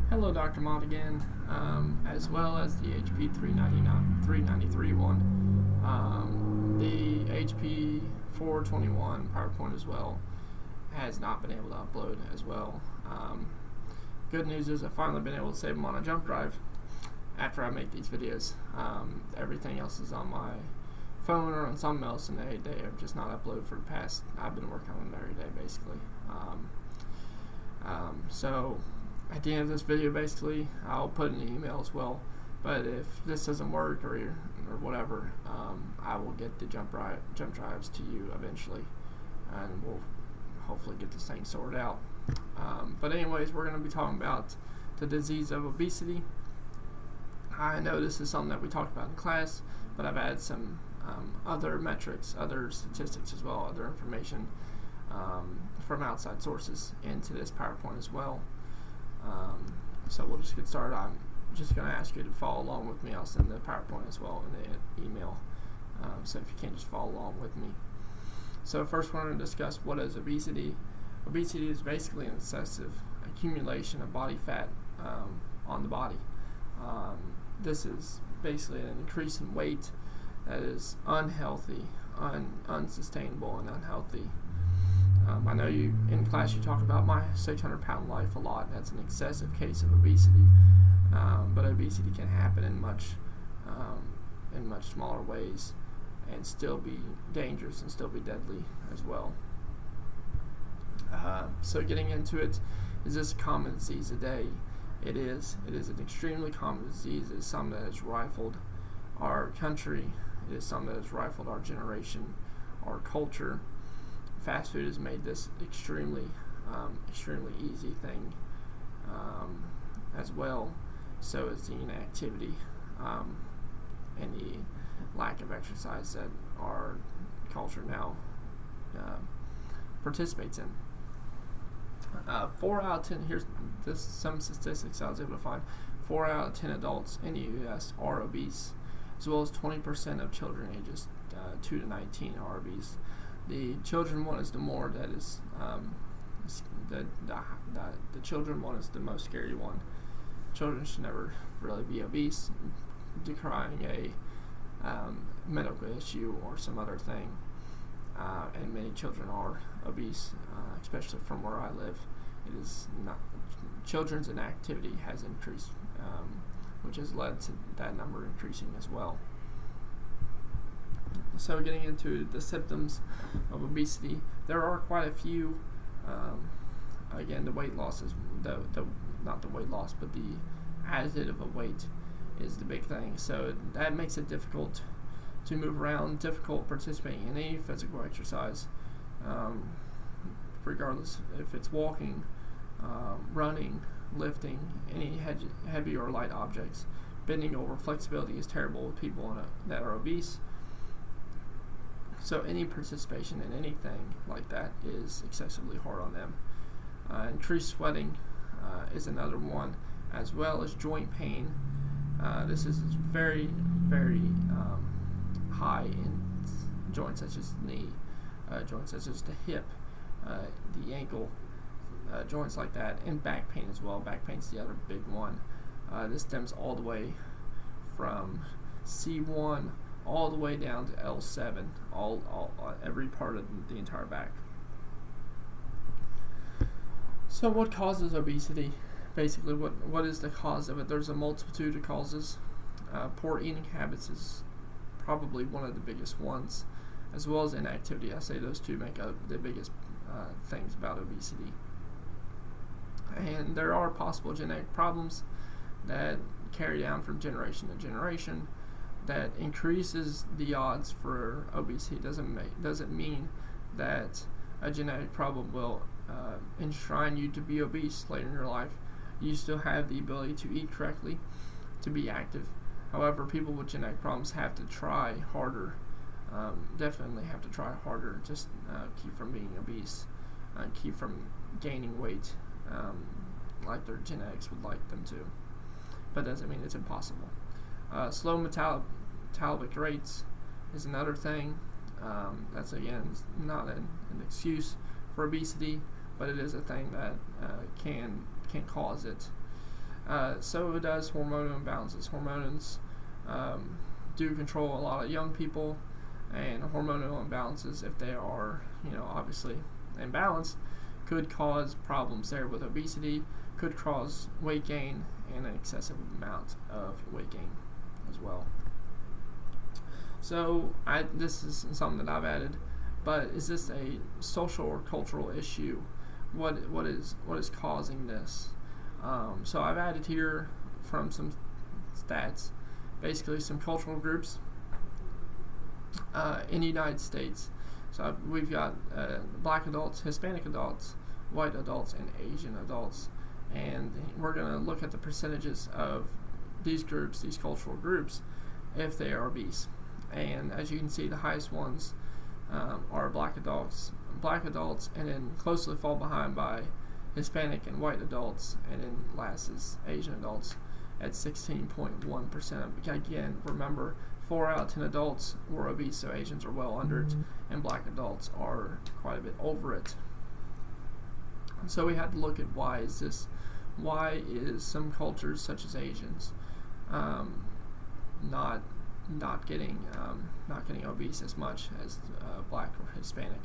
Hello, Dr. Mott again, as well as the HP 393 one, the HP 421 PowerPoint as well has not been able to upload as well. Good news is I've finally been able to save them on a jump drive after I make these videos. Everything else is on my phone or on something else, and they have just not uploaded for the past. I've been working on them every day basically. So at the end of this video, basically, I'll put an email as well. But if this doesn't work or whatever, I will get the jump drives to you eventually, and we'll hopefully get this thing sorted out. But anyways, we're going to be talking about the disease of obesity. I know this is something that we talked about in class, but I've added some other metrics, other statistics as well, other information from outside sources into this PowerPoint as well. So we'll just get started. I'm just going to ask you to follow along with me. I'll send the PowerPoint as well in the email, so if you can't just follow along with me. So first we're going to discuss what is obesity. Obesity is basically an excessive accumulation of body fat on the body. This is basically an increase in weight that is unhealthy, unsustainable, and unhealthy. I know you in class you talk about my 600-pound life a lot. That's an excessive case of obesity, but obesity can happen in much smaller ways and still be dangerous and still be deadly as well. So getting into it, is this a common disease today? It is. It is an extremely common disease. It is something that has rifled our country. It is something that has rifled our generation, our culture. Fast food has made this extremely easy thing as well. So is the inactivity and the lack of exercise that our culture now participates in. 4 out of 10. Here's some statistics I was able to find. 4 out of 10 adults in the U.S. are obese, as well as 20% of children ages 2 to 19 are obese. The children one is the more that is the children one is the most scary one. Children should never really be obese, decrying a medical issue or some other thing. And many children are obese, especially from where I live. It is not. Children's inactivity has increased, which has led to that number increasing as well. So getting into the symptoms of obesity, there are quite a few. Again, the weight loss is not the weight loss, but the additive of weight is the big thing. So that makes it difficult to move around, difficult participating in any physical exercise, regardless if it's walking, running, lifting, any heavy or light objects. Bending over, flexibility is terrible with people that are obese. So any participation in anything like that is excessively hard on them. Increased sweating is another one, as well as joint pain. This is very, very high in joints such as the knee, joints such as the hip, the ankle, joints like that, and back pain as well. Back pain is the other big one. This stems all the way from C1 all the way down to L7, every part of the entire back. So what causes obesity? Basically, what is the cause of it? There's a multitude of causes. Poor eating habits is probably one of the biggest ones, as well as inactivity. I say those two make up the biggest things about obesity. And there are possible genetic problems that carry down from generation to generation that increases the odds for obesity. Doesn't mean that a genetic problem will enshrine you to be obese later in your life. You still have the ability to eat correctly, to be active. However, people with genetic problems have to try harder. Definitely have to try harder. Just keep from being obese, keep from gaining weight, like their genetics would like them to. But doesn't mean it's impossible. Slow metabolic rates is another thing. That's again not an excuse for obesity, but it is a thing that can cause it. So it does hormonal imbalances. Hormones do control a lot of young people, and hormonal imbalances, if they are, obviously imbalanced, could cause problems there with obesity, could cause weight gain, and an excessive amount of weight gain as well. So this is something that I've added, but is this a social or cultural issue? What is causing this? So I've added here from some stats, basically some cultural groups in the United States. So we've got Black adults, Hispanic adults, white adults, and Asian adults, and we're going to look at the percentages of these groups, these cultural groups, if they are obese. And as you can see, the highest ones are Black adults, and then closely fall behind by Hispanic and white adults, and then last is Asian adults at 16.1%. Again, remember, 4 out of 10 adults were obese, so Asians are well under it, and Black adults are quite a bit over it. So we had to look at why is this? Why is some cultures, such as Asians, not getting obese as much as Black or Hispanic?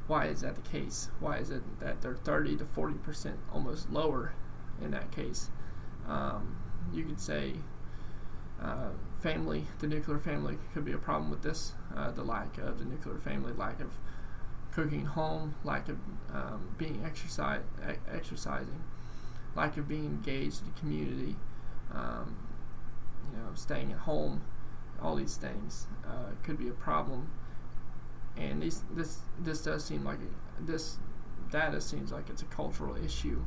Why is that the case? Why is it that they're 30 to 40% almost lower in that case? You could say family, the nuclear family could be a problem with this. The lack of the nuclear family, lack of cooking at home, lack of being exercising, lack of being engaged in the community, staying at home. All these things could be a problem, and this does seem like this data seems like it's a cultural issue.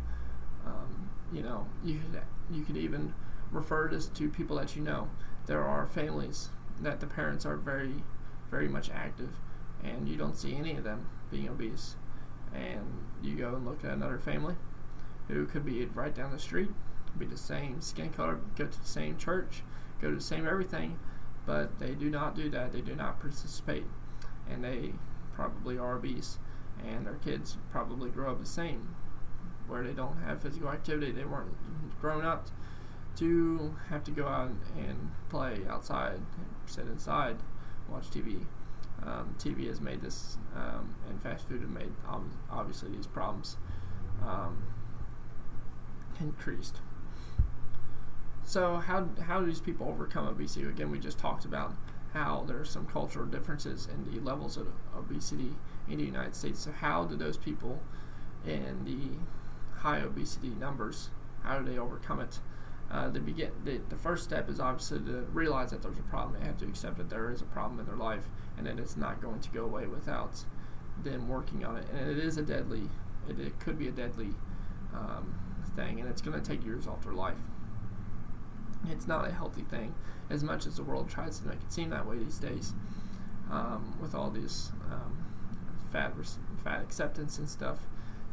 You could even refer this to people that you know. There are families that the parents are very, very much active, and you don't see any of them being obese. And you go and look at another family who could be right down the street, be the same skin color, go to the same church, go to the same everything, but they do not do that. They do not participate, and they probably are obese, and their kids probably grow up the same, where they don't have physical activity. They weren't grown up to have to go out and play outside, sit inside, watch TV. TV has made this, and fast food have made obviously these problems increased. So how do these people overcome obesity? Again, we just talked about how there are some cultural differences in the levels of obesity in the United States. So how do those people in the high obesity numbers, how do they overcome it? The first step is obviously to realize that there's a problem. They have to accept that there is a problem in their life, and that it's not going to go away without them working on it. And it could be a deadly thing, and it's going to take years off their life. It's not a healthy thing, as much as the world tries to make it seem that way these days, with all this fat acceptance and stuff.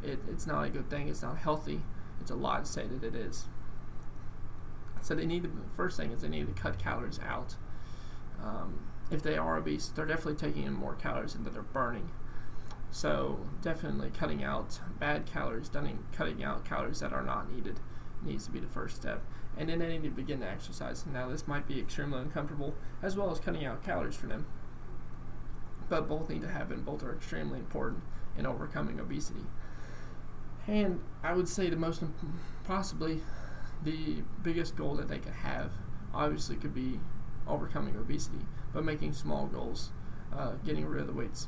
It's not a good thing. It's not healthy. It's a lie to say that it is. So the first thing is they need to cut calories out. If they are obese, they're definitely taking in more calories than they're burning. So definitely cutting out bad calories, cutting out calories that are not needed, needs to be the first step. And then they need to begin to exercise. Now this might be extremely uncomfortable, as well as cutting out calories for them. But both need to happen. Both are extremely important in overcoming obesity. And I would say possibly the biggest goal that they could have, obviously, could be overcoming obesity, but making small goals, getting rid of the weights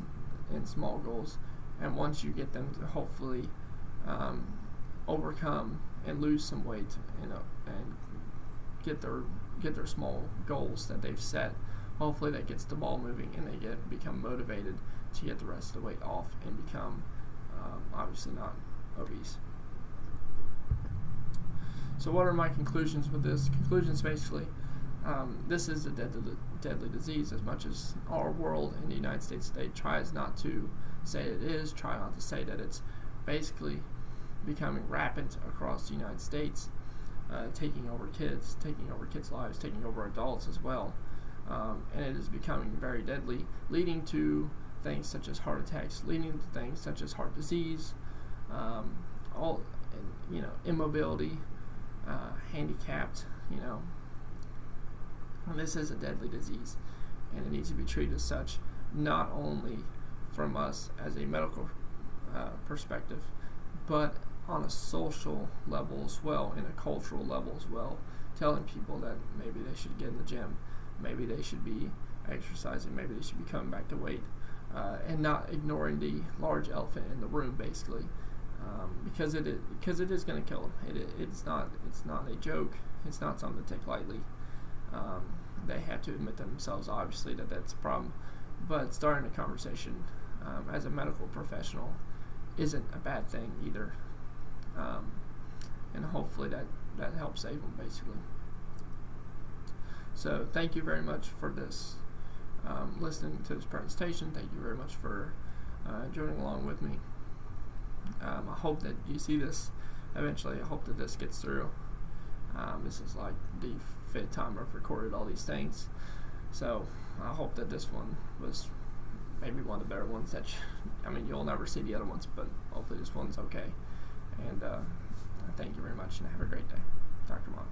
in small goals. And once you get them to hopefully overcome and lose some weight, and get their small goals that they've set, hopefully that gets the ball moving, and they become motivated to get the rest of the weight off and become obviously not obese. So what are my conclusions with this? Conclusions basically, this is a deadly disease, as much as our world in the United States today tries not to say it is, try not to say that it's basically becoming rampant across the United States, taking over kids' lives, taking over adults as well. And it is becoming very deadly, leading to things such as heart attacks, leading to things such as heart disease, immobility, handicapped, this is a deadly disease, and it needs to be treated as such, not only from us as a medical perspective, but on a social level as well, in a cultural level as well, telling people that maybe they should get in the gym, maybe they should be exercising, maybe they should be coming back to weight, and not ignoring the large elephant in the room, basically, because it is going to kill them. It's not a joke. It's not something to take lightly. They have to admit themselves, obviously, that that's a problem, but starting a conversation as a medical professional isn't a bad thing either, and hopefully that helps save them, basically. So thank you very much for this, listening to this presentation. Thank you very much for joining along with me. I hope that you see this eventually. I hope that this gets through. This is like the 5th time I've recorded all these things, so I hope that this one was maybe one of the better ones that you'll never see the other ones, but hopefully this one's okay. And thank you very much, and have a great day. Dr. Mott.